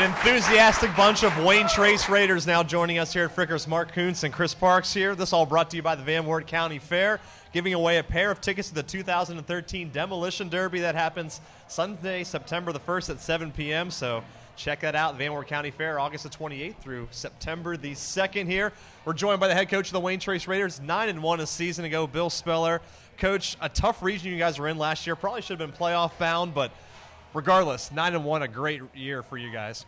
enthusiastic bunch of Wayne Trace Raiders now joining us here at Frickers. Mark Kunz and Chris Parks here. This all brought to you by the Van Wert County Fair, giving away a pair of tickets to the 2013 Demolition Derby that happens Sunday, September the 1st at 7 p.m. So check that out, the Van Wert County Fair, August the 28th through September the 2nd here. We're joined by the head coach of the Wayne Trace Raiders, 9-1 a season ago, Bill Speller. Coach, a tough region you guys were in last year. Probably should have been playoff bound, but regardless, 9-1, a great year for you guys.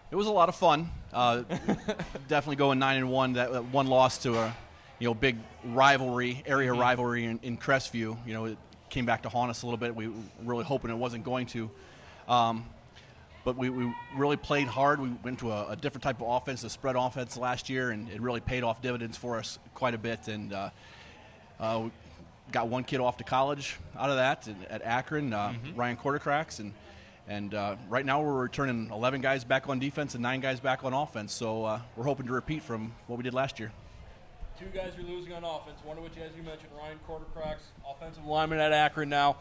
It was a lot of fun. Definitely going 9-1. That one loss to a big rivalry, area rivalry in Crestview. It came back to haunt us a little bit. We were really hoping it wasn't going to. But we really played hard. We went to a different type of offense, a spread offense last year, and it really paid off dividends for us quite a bit. And we got one kid off to college out of that at Akron, Ryan Quartercracks, and right now we're returning 11 guys back on defense and 9 guys back on offense. So we're hoping to repeat from what we did last year. 2 guys you're losing on offense, one of which, as you mentioned, Ryan Quartercracks, offensive lineman at Akron now.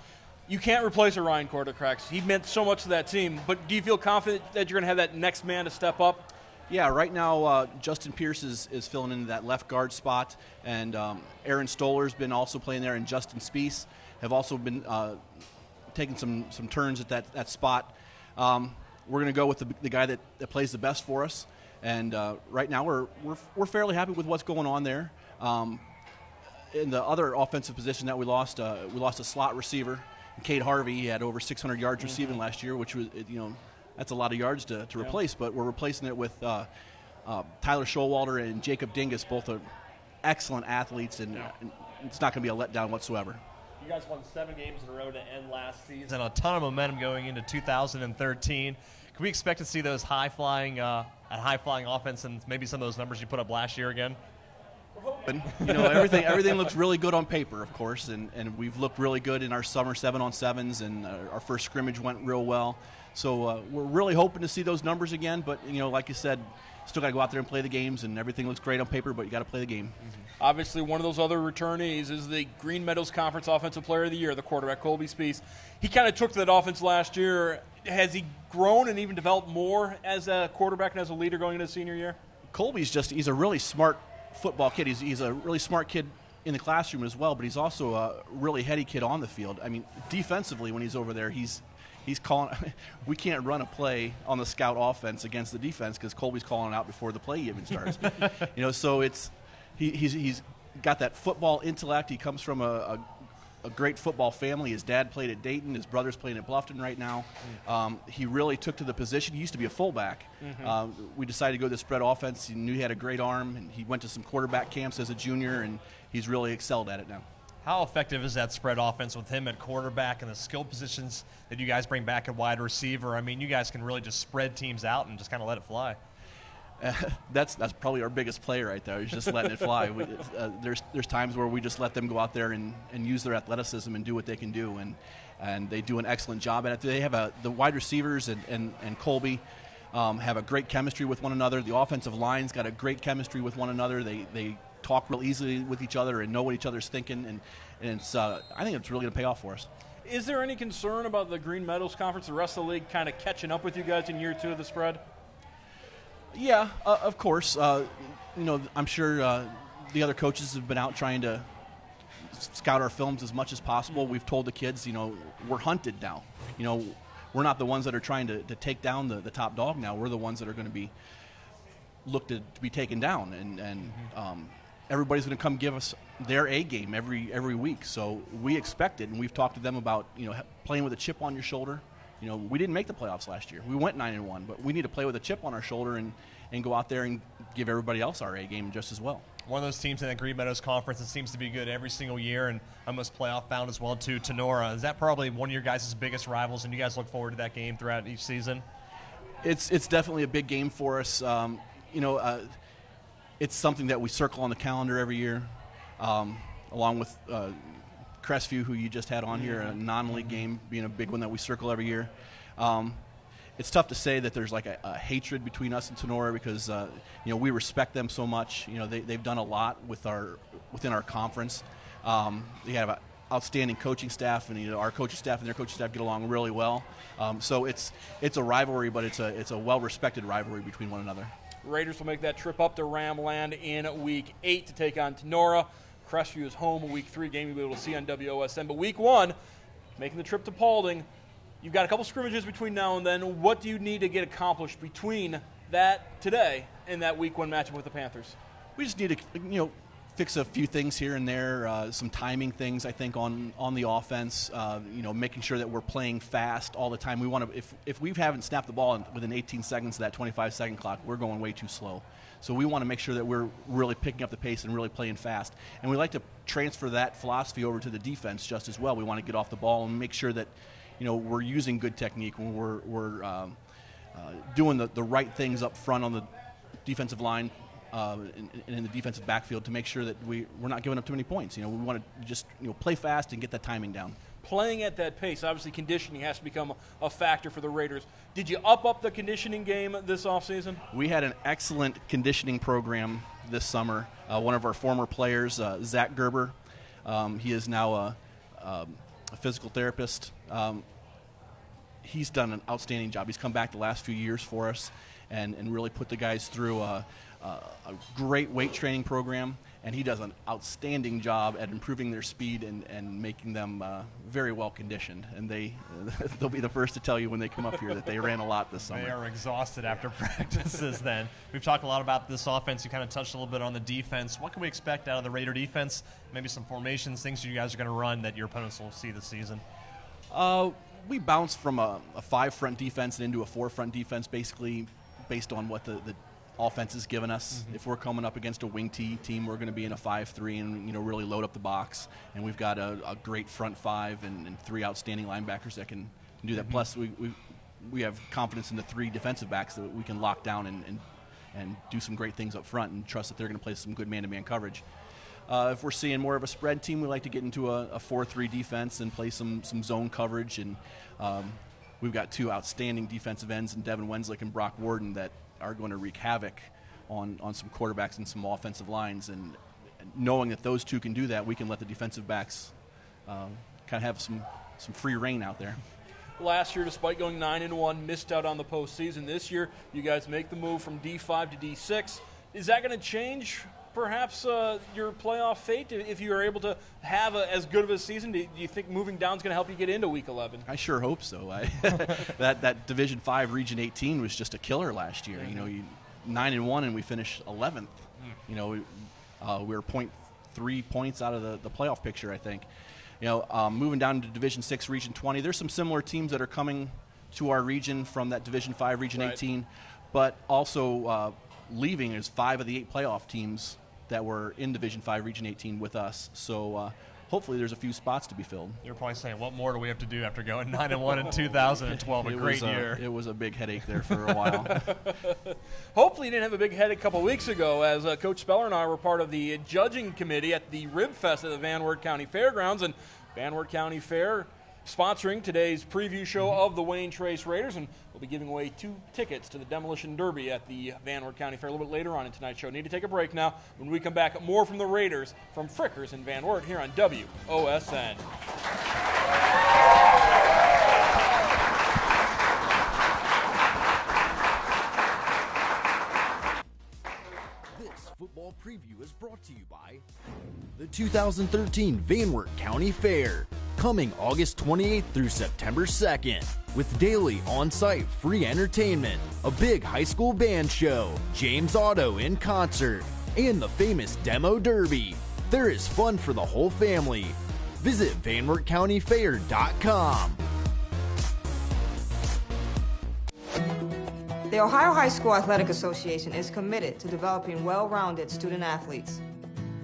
You can't replace a Ryan Quartercracks. He meant so much to that team, but do you feel confident that you're going to have that next man to step up? Yeah, right now Justin Pierce is filling into that left guard spot, and Aaron Stoller's been also playing there, and Justin Speece have also been taking some turns at that spot. We're going to go with the guy that plays the best for us, and right now we're fairly happy with what's going on there. In the other offensive position that we lost a slot receiver, Cade Harvey. He had over 600 yards receiving last year, which was that's a lot of yards to replace, but we're replacing it with Tyler Showalter and Jacob Dingus, both are excellent athletes, and it's not going to be a letdown whatsoever. You guys won 7 games in a row to end last season, a ton of momentum going into 2013. Can we expect to see those high-flying offense and maybe some of those numbers you put up last year again? Everything looks really good on paper, of course, and we've looked really good in our summer 7-on-7s, and our first scrimmage went real well. So we're really hoping to see those numbers again, but like you said, still got to go out there and play the games, and everything looks great on paper, but you got to play the game. Obviously, one of those other returnees is the Green Meadows Conference Offensive Player of the Year, the quarterback Colby Speece. He kind of took to that offense last year. Has he grown and even developed more as a quarterback and as a leader going into his senior year? Colby's he's a really smart football kid. He's a really smart kid in the classroom as well, but he's also a really heady kid on the field. I mean, defensively, when he's over there, he's calling. We can't run a play on the scout offense against the defense because Colby's calling it out before the play even starts. So he's got that football intellect. He comes from a great football family. His dad played at Dayton. His brother's playing at Bluffton right now. He really took to the position. He used to be a fullback. We decided to go to the spread offense. He knew he had a great arm, and he went to some quarterback camps as a junior, and he's really excelled at it now. How effective is that spread offense with him at quarterback and the skill positions that you guys bring back at wide receiver? I mean, you guys can really just spread teams out and just kind of let it fly. That's probably our biggest play right there. He's just letting it fly. There's times where we just let them go out there and use their athleticism and do what they can do, and they do an excellent job at it. They have the wide receivers and Colby have a great chemistry with one another. The offensive line's got a great chemistry with one another. They talk real easily with each other and know what each other's thinking, and it's I think it's really going to pay off for us. Is there any concern about the Green Meadows Conference, the rest of the league, kind of catching up with you guys in year 2 of the spread? Yeah, of course. I'm sure the other coaches have been out trying to scout our films as much as possible. We've told the kids, we're hunted now. We're not the ones that are trying to take down the top dog now. We're the ones that are going to be looked to be taken down, and everybody's going to come give us their A game every week. So we expect it, and we've talked to them about playing with a chip on your shoulder. We didn't make the playoffs last year. We went 9-1, but we need to play with a chip on our shoulder and go out there and give everybody else our A game just as well. One of those teams in the Green Meadows Conference that seems to be good every single year and almost playoff bound as well, too, Tenora. Is that probably one of your guys' biggest rivals, and you guys look forward to that game throughout each season? It's definitely a big game for us. It's something that we circle on the calendar every year, along with Crestview, who you just had on here, a non-league game being a big one that we circle every year. It's tough to say that there's like a hatred between us and Tenora because we respect them so much. They've done a lot within our conference. They have outstanding coaching staff, and our coaching staff and their coaching staff get along really well. So it's a rivalry, but it's a well-respected rivalry between one another. Raiders will make that trip up to Ramland in Week 8 to take on Tenora. Crestview is home Week 3, game you'll be able to see on WOSN. But Week 1, making the trip to Paulding, you've got a couple scrimmages between now and then. What do you need to get accomplished between that today and that Week 1 matchup with the Panthers? We just need to, fix a few things here and there, some timing things, I think, on the offense, making sure that we're playing fast all the time. We want to, if we haven't snapped the ball within 18 seconds of that 25-second clock, we're going way too slow. So we want to make sure that we're really picking up the pace and really playing fast. And we like to transfer that philosophy over to the defense just as well. We want to get off the ball and make sure that, we're using good technique when we're doing the right things up front on the defensive line, and in the defensive backfield to make sure that we're not giving up too many points. We want to just play fast and get that timing down. Playing at that pace, obviously conditioning has to become a factor for the Raiders. Did you up the conditioning game this offseason? We had an excellent conditioning program this summer. One of our former players, Zach Gerber, he is now a physical therapist. He's done an outstanding job. He's come back the last few years for us and really put the guys through a great weight training program, and he does an outstanding job at improving their speed and making them very well conditioned. And they'll be the first to tell you when they come up here that they ran a lot this summer. They are exhausted after practices then. We've talked a lot about this offense. You kind of touched a little bit on the defense. What can we expect out of the Raider defense? Maybe some formations, things you guys are going to run that your opponents will see this season? We bounced from a 5-front defense and into a 4-front defense, basically based on what the offense has given us. Mm-hmm. If we're coming up against a wing team, we're going to be in a 5-3 and really load up the box. And we've got a great front 5 and 3 outstanding linebackers that can do that. Mm-hmm. Plus, we have confidence in the 3 defensive backs that we can lock down and do some great things up front and trust that they're going to play some good man-to-man coverage. If we're seeing more of a spread team, we like to get into a 4-3 defense and play some zone coverage. And we've got 2 outstanding defensive ends in Devin Wenslick and Brock Warden that are going to wreak havoc on some quarterbacks and some offensive lines. And knowing that those 2 can do that, we can let the defensive backs kind of have some free reign out there. Last year, despite going 9-1, missed out on the postseason. This year, you guys make the move from D5 to D6. Is that going to change perhaps your playoff fate if you are able to have as good of a season? Do you think moving down is going to help you get into Week 11? I sure hope so. That Division 5 Region 18 was just a killer last year. Mm-hmm. 9-1 and we finished 11th. We were 0.3 points out of the playoff picture, I think. Moving down to Division 6 Region 20, there's some similar teams that are coming to our region from that Division 5 Region 18, but also leaving is 5 of the 8 playoff teams that were in Division 5 Region 18 with us. So hopefully there's a few spots to be filled. You're probably saying, what more do we have to do after going 9-1 in 2012? A great year. It was a big headache there for a while. Hopefully you didn't have a big headache a couple weeks ago, as Coach Speller and I were part of the judging committee at the Rib Fest at the Van Wert County Fairgrounds. And Van Wert County Fair sponsoring today's preview show of the Wayne Trace Raiders, and we'll be giving away 2 tickets to the Demolition Derby at the Van Wert County Fair a little bit later on in tonight's show. Need to take a break now. When we come back, more from the Raiders from Frickers and Van Wert here on WOSN. This football preview is brought to you by the 2013 Van Wert County Fair, coming August 28th through September 2nd, with daily on-site free entertainment, a big high school band show, James Otto in concert, and the famous Demo Derby. There is fun for the whole family. Visit VanWertCountyFair.com. The Ohio High School Athletic Association is committed to developing well-rounded student athletes.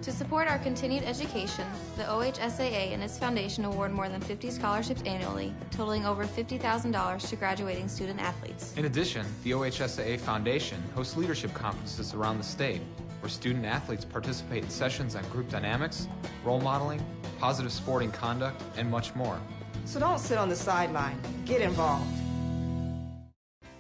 To support our continued education, the OHSAA and its foundation award more than 50 scholarships annually, totaling over $50,000 to graduating student athletes. In addition, the OHSAA Foundation hosts leadership conferences around the state, where student athletes participate in sessions on group dynamics, role modeling, positive sporting conduct, and much more. So don't sit on the sideline. Get involved.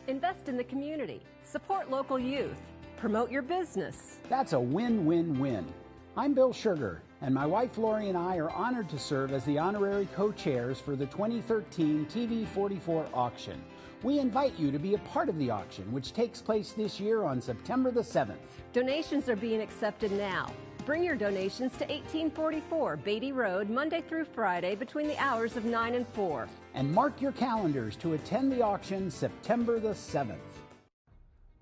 Invest in the community. Support local youth. Promote your business. That's a win-win-win. I'm Bill Sugar, and my wife Lori and I are honored to serve as the honorary co-chairs for the 2013 TV44 auction. We invite you to be a part of the auction, which takes place this year on September the 7th. Donations are being accepted now. Bring your donations to 1844 Beatty Road, Monday through Friday between the hours of 9 and 4. And mark your calendars to attend the auction September the 7th.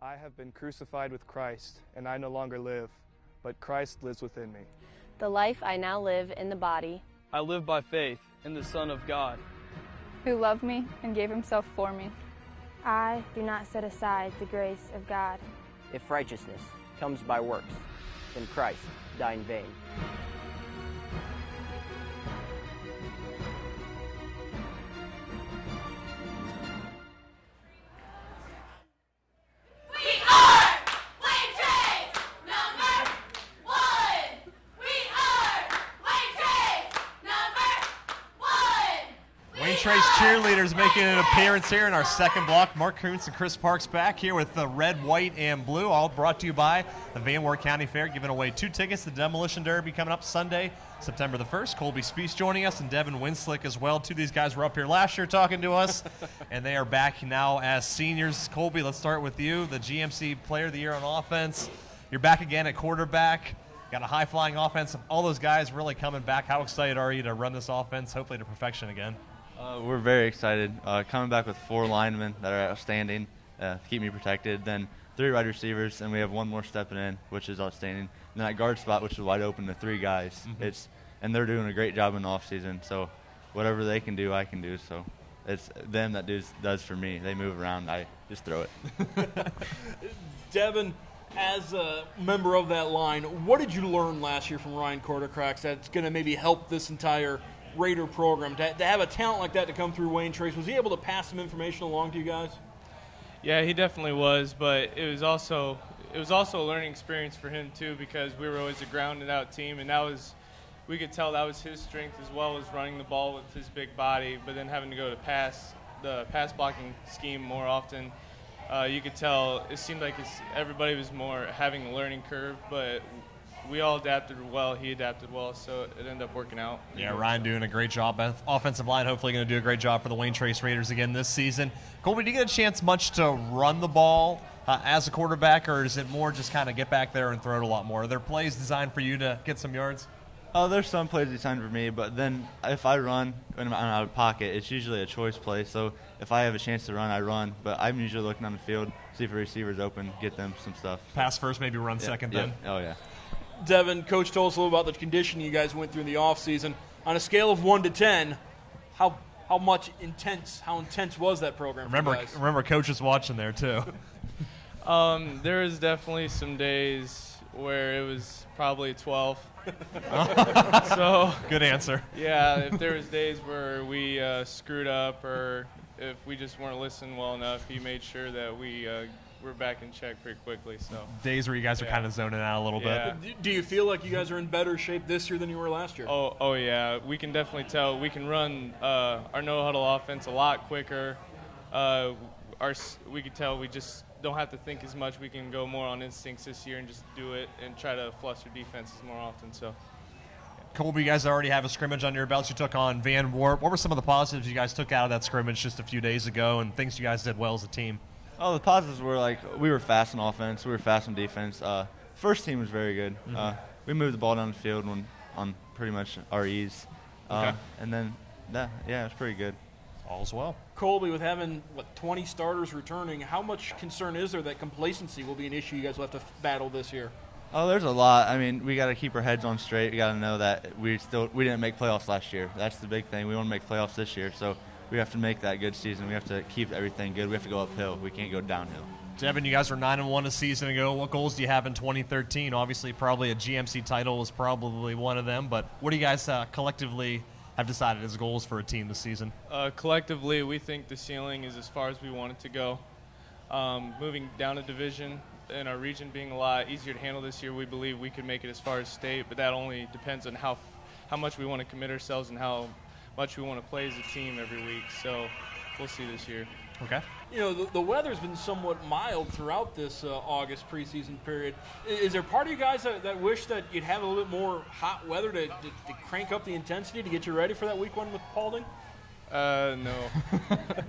I have been crucified with Christ, and I no longer live, but Christ lives within me. The life I now live in the body, I live by faith in the Son of God, who loved me and gave himself for me. I do not set aside the grace of God. If righteousness comes by works, then Christ died in vain. Trace cheerleaders making an appearance here in our second block. Mark Kunz and Chris Parks back here with the red, white, and blue, all brought to you by the Van Wert County Fair, giving away 2 tickets to the Demolition Derby coming up Sunday, September the 1st. Colby Speece joining us and Devin Winslick as well. 2 of these guys were up here last year talking to us, and they are back now as seniors. Colby, let's start with you, the GMC Player of the Year on offense. You're back again at quarterback. Got a high-flying offense. All those guys really coming back. How excited are you to run this offense, hopefully to perfection again? We're very excited. Coming back with 4 linemen that are outstanding to keep me protected, then 3 wide receivers, and we have 1 more stepping in, which is outstanding. And that guard spot, which is wide open to 3 guys. And they're doing a great job in the offseason. So whatever they can do, I can do. So it's them that does for me. They move around. I just throw it. Devin, as a member of that line, what did you learn last year from Ryan Quartercracks that's going to maybe help this entire Raider program? To have a talent like that to come through Wayne Trace, was he able to pass some information along to you guys? Yeah, he definitely was, but it was also a learning experience for him too, because we were always a grounded out team, and we could tell that was his strength as well as running the ball with his big body, but then having to go to the pass blocking scheme more often. You could tell it seemed like everybody was more having a learning curve, but we all adapted well. He adapted well, so it ended up working out. Yeah, Ryan doing a great job. Offensive line hopefully going to do a great job for the Wayne Trace Raiders again this season. Colby, do you get a chance much to run the ball as a quarterback, or is it more just kind of get back there and throw it a lot more? Are there plays designed for you to get some yards? There's some plays designed for me, but then if I run when I'm out of pocket, it's usually a choice play. So if I have a chance to run, I run. But I'm usually looking on the field, see if a receiver's open, get them some stuff. Pass first, maybe run second then? Oh, yeah. Devin, Coach told us a little about the conditioning you guys went through in the offseason. On a scale of 1 to 10, how intense was that program for you guys? Remember Coach is watching there, too. There was definitely some days where it was probably 12. So good answer. Yeah, if there was days where we screwed up, or if we just weren't listening well enough, he made sure that we're back in check pretty quickly. So days where you guys are kind of zoning out a little bit. Do you feel like you guys are in better shape this year than you were last year? Oh yeah, we can definitely tell. We can run our no huddle offense a lot quicker. We can tell we just don't have to think as much. We can go more on instincts this year and just do it and try to fluster defenses more often. So. Colby, you guys already have a scrimmage under your belts. You took on Van Wert. What were some of the positives you guys took out of that scrimmage just a few days ago, and things you guys did well as a team? Oh, the positives were we were fast on offense, we were fast on defense. First team was very good. We moved the ball down the field on pretty much our ease, and then it was pretty good. All's well. Colby, with having 20 starters returning, how much concern is there that complacency will be an issue you guys will have to battle this year? Oh, there's a lot. I mean, we got to keep our heads on straight. We got to know that we didn't make playoffs last year. That's the big thing. We want to make playoffs this year, so we have to make that good season. We have to keep everything good. We have to go uphill. We can't go downhill. Devin, you guys were 9-1 a season ago. What goals do you have in 2013? Obviously, probably a GMC title was probably one of them, but what do you guys collectively have decided as goals for a team this season? Collectively, we think the ceiling is as far as we want it to go. Moving down a division and our region being a lot easier to handle this year, we believe we could make it as far as state, but that only depends on how much we want to commit ourselves and how much we want to play as a team every week. So we'll see this year. Okay. You know, the weather's been somewhat mild throughout this August preseason period. Is there part of you guys that wish that you'd have a little bit more hot weather to crank up the intensity to get you ready for that week 1 with Paulding? No.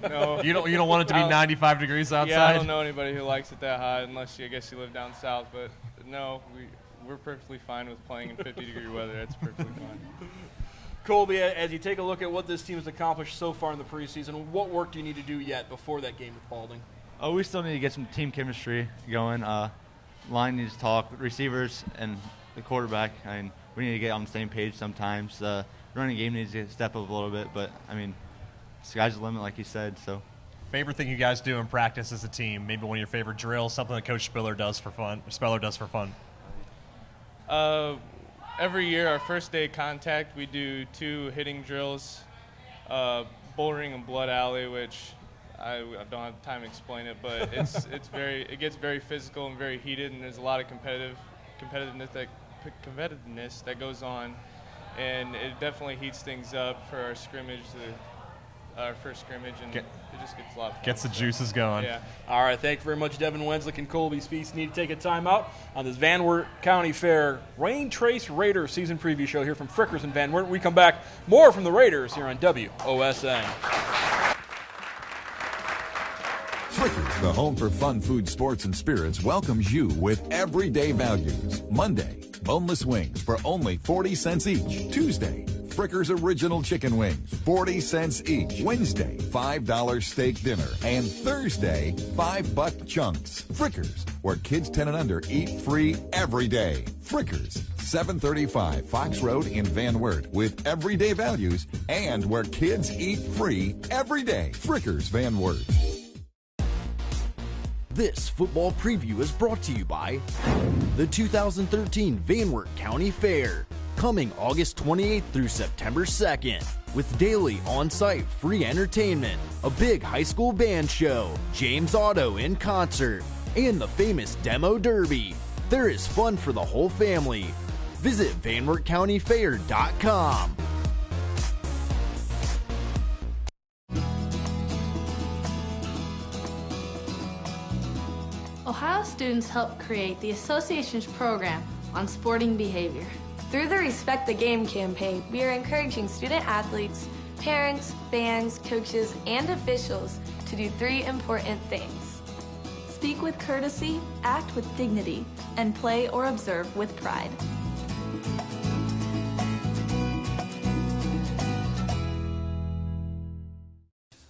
No. You don't want it to be 95 degrees outside? Yeah, I don't know anybody who likes it that hot unless I guess you live down south. But no, we're perfectly fine with playing in 50-degree weather. That's perfectly fine. Colby, as you take a look at what this team has accomplished so far in the preseason, what work do you need to do yet before that game with Paulding? Oh, we still need to get some team chemistry going. Line needs to talk, receivers and the quarterback. I mean, we need to get on the same page sometimes. Running game needs to step up a little bit, but I mean, sky's the limit, like you said. So, favorite thing you guys do in practice as a team? Maybe one of your favorite drills, something that Coach Speller does for fun. Every year, our first day of contact, we do 2 hitting drills, bull ring and blood alley, which I don't have time to explain it, but it gets very physical and very heated, and there's a lot of competitiveness that goes on, and it definitely heats things up for our scrimmage, our first scrimmage, and it just gets a lot of fun. Gets the juices going. Yeah. All right, thank you very much, Devin Wenslick and Colby Spees. Need to take a timeout on this Van Wert County Fair Rain Trace Raiders season preview show here from Frickers and Van Wert. We come back, more from the Raiders here on WOSN. Frickers, the home for fun food, sports, and spirits, welcomes you with everyday values. Monday, boneless wings for only 40 cents each. Tuesday, Frickers Original Chicken Wings, 40 cents each. Wednesday, $5 steak dinner. And Thursday, $5 chunks. Frickers, where kids 10 and under eat free every day. Frickers, 735 Fox Road in Van Wert, with everyday values and where kids eat free every day. Frickers Van Wert. This football preview is brought to you by the 2013 Van Wert County Fair, coming August 28th through September 2nd, with daily on-site free entertainment, a big high school band show, James Otto in concert, and the famous Demo Derby. There is fun for the whole family. Visit VanWertCountyFair.com. Ohio students help create the association's program on sporting behavior. Through the Respect the Game campaign, we are encouraging student athletes, parents, fans, coaches, and officials to do 3 important things. Speak with courtesy, act with dignity, and play or observe with pride.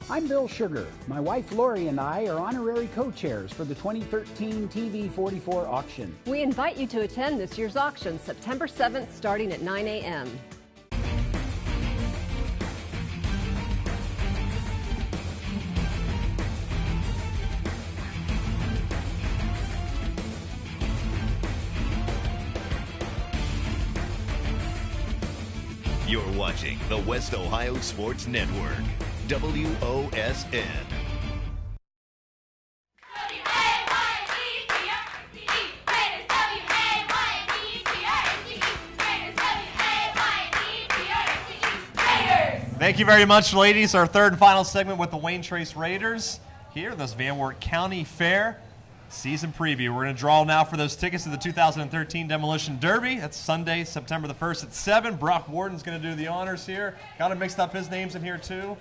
I'm Bill Sugar. My wife Lori and I are honorary co-chairs for the 2013 TV44 auction. We invite you to attend this year's auction September 7th starting at 9 a.m. You're watching the West Ohio Sports Network, WOSN. Thank you very much, ladies. Our third and final segment with the Wayne Trace Raiders here, this Van Wert County Fair season preview. We're going to draw now for those tickets to the 2013 Demolition Derby. That's Sunday, September the 1st at 7. Brock Warden's going to do the honors here. Kind of mixed up his names in here, too.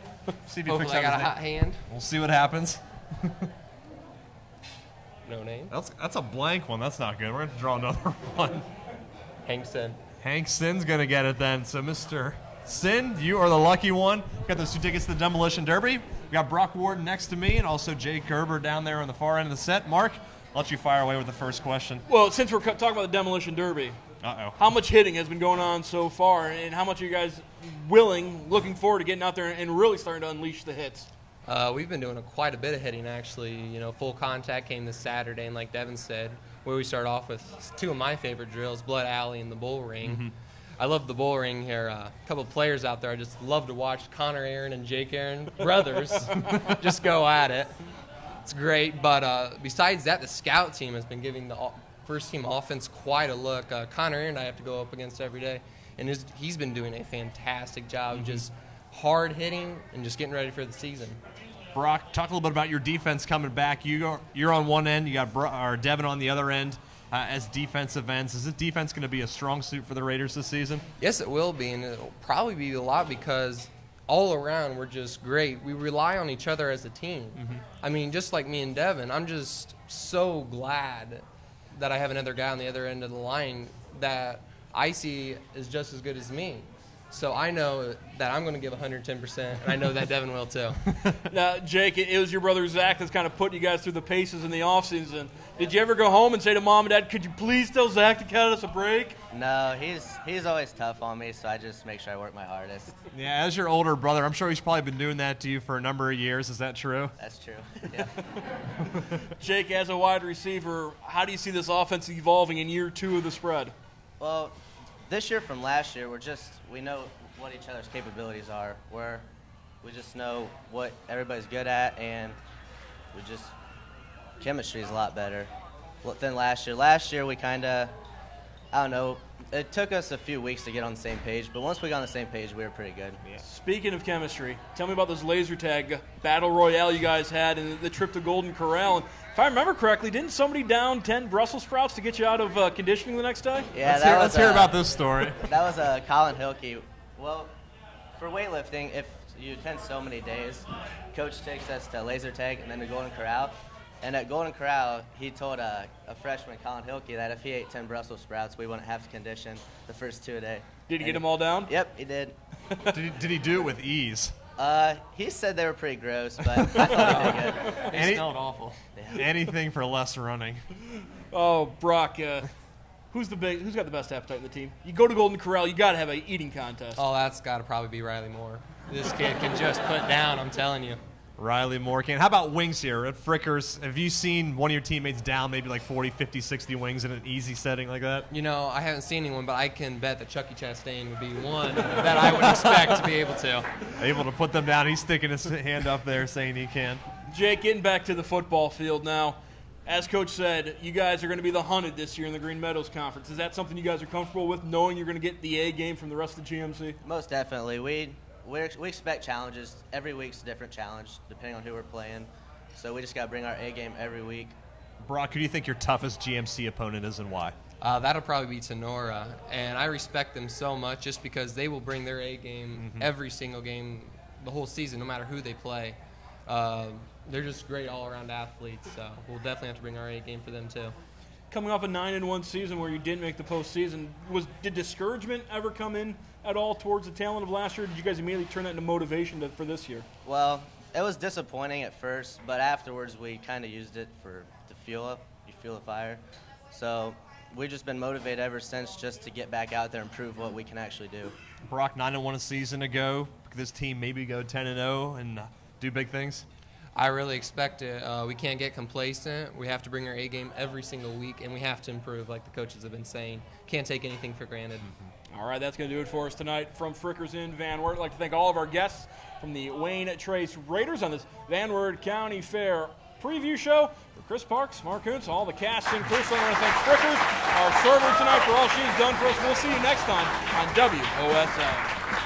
See if he picks up his name. I got a hot hand. We'll see what happens. No name. That's a blank one. That's not good. We're going to draw another one. Hank Sin. Hank Sin's going to get it then. So, Mr. Sin, you are the lucky one. Got those 2 tickets to the Demolition Derby. We got Brock Warden next to me and also Jay Gerber down there on the far end of the set. Mark, I'll let you fire away with the first question. Well, since we're talking about the Demolition Derby, how much hitting has been going on so far, and how much are you guys looking forward to getting out there and really starting to unleash the hits? We've been doing quite a bit of hitting, actually. You know, full contact came this Saturday, and like Devin said, where we start off with 2 of my favorite drills, Blood Alley and the Bull Ring. Mm-hmm. I love the bull ring here. A couple of players out there I just love to watch. Connor Aaron and Jake Aaron, brothers, just go at it. It's great. But besides that, the scout team has been giving the first team offense quite a look. Connor Aaron I have to go up against every day, and he's been doing a fantastic job, just hard hitting and just getting ready for the season. Brock, talk a little bit about your defense coming back. You're on one end. You got Devin on the other end as defensive ends. Is this defense going to be a strong suit for the Raiders this season? Yes, it will be, and it'll probably be a lot because all around we're just great. We rely on each other as a team. Mm-hmm. I mean, just like me and Devin, I'm just so glad that I have another guy on the other end of the line that I see is just as good as me. So I know that I'm going to give 110%, and I know that Devin will too. Now, Jake, it was your brother Zach that's kind of putting you guys through the paces in the offseason. Did you ever go home and say to Mom and Dad, could you please tell Zach to cut us a break? No, he's always tough on me, so I just make sure I work my hardest. Yeah, as your older brother, I'm sure he's probably been doing that to you for a number of years. Is that true? That's true, yeah. Jake, as a wide receiver, how do you see this offense evolving in year 2 of the spread? Well, this year from last year, we know what each other's capabilities are. We just know what everybody's good at, and chemistry is a lot better than last year. Last year we kind of, I don't know, it took us a few weeks to get on the same page, but once we got on the same page, we were pretty good. Yeah. Speaking of chemistry, tell me about this laser tag battle royale you guys had and the trip to Golden Corral. And if I remember correctly, didn't somebody down 10 Brussels sprouts to get you out of conditioning the next day? Yeah, let's hear about this story. That was Colin Hilke. Well, for weightlifting, if you attend so many days, coach takes us to laser tag and then to Golden Corral. And at Golden Corral, he told a freshman, Colin Hilke, that if he ate 10 Brussels sprouts, we wouldn't have to condition the first 2 a day. Did he get them all down? Yep, he did. Did he do it with ease? He said they were pretty gross, but I thought he did good. They smelled awful. Yeah. Anything for less running. Oh, Brock, who's got the best appetite in the team? You go to Golden Corral, you got to have an eating contest. Oh, that's got to probably be Riley Moore. This kid can just put down, I'm telling you. Riley Moore can. How about wings here at Frickers? Have you seen one of your teammates down maybe like 40, 50, 60 wings in an easy setting like that? You know, I haven't seen anyone, but I can bet that Chucky Chastain would be one that I would expect to be able to. Able to put them down. He's sticking his hand up there saying he can. Jake, getting back to the football field now. As Coach said, you guys are going to be the hunted this year in the Green Meadows Conference. Is that something you guys are comfortable with, knowing you're going to get the A game from the rest of the GMC? Most definitely. We expect challenges. Every week's a different challenge, depending on who we're playing. So we just got to bring our A game every week. Brock, who do you think your toughest GMC opponent is and why? That'll probably be Tenora. And I respect them so much just because they will bring their A game every single game the whole season, no matter who they play. They're just great all-around athletes, so we'll definitely have to bring our A game for them too. Coming off a 9-1 season where you didn't make the postseason, did discouragement ever come in at all towards the talent of last year? Or did you guys immediately turn that into motivation for this year? Well, it was disappointing at first, but afterwards we kind of used it to fuel up. You fuel the fire. So we've just been motivated ever since just to get back out there and prove what we can actually do. Brock, 9-1 a season ago. This team maybe go 10-0 and do big things? I really expect it. We can't get complacent. We have to bring our A game every single week, and we have to improve, like the coaches have been saying. Can't take anything for granted. All right, that's going to do it for us tonight from Frickers in Van Wert. I'd like to thank all of our guests from the Wayne Trace Raiders on this Van Wert County Fair preview show. For Chris Parks, Mark Kunz, all the cast and crew, so I want to thank Frickers, our server tonight, for all she's done for us. We'll see you next time on WOSN.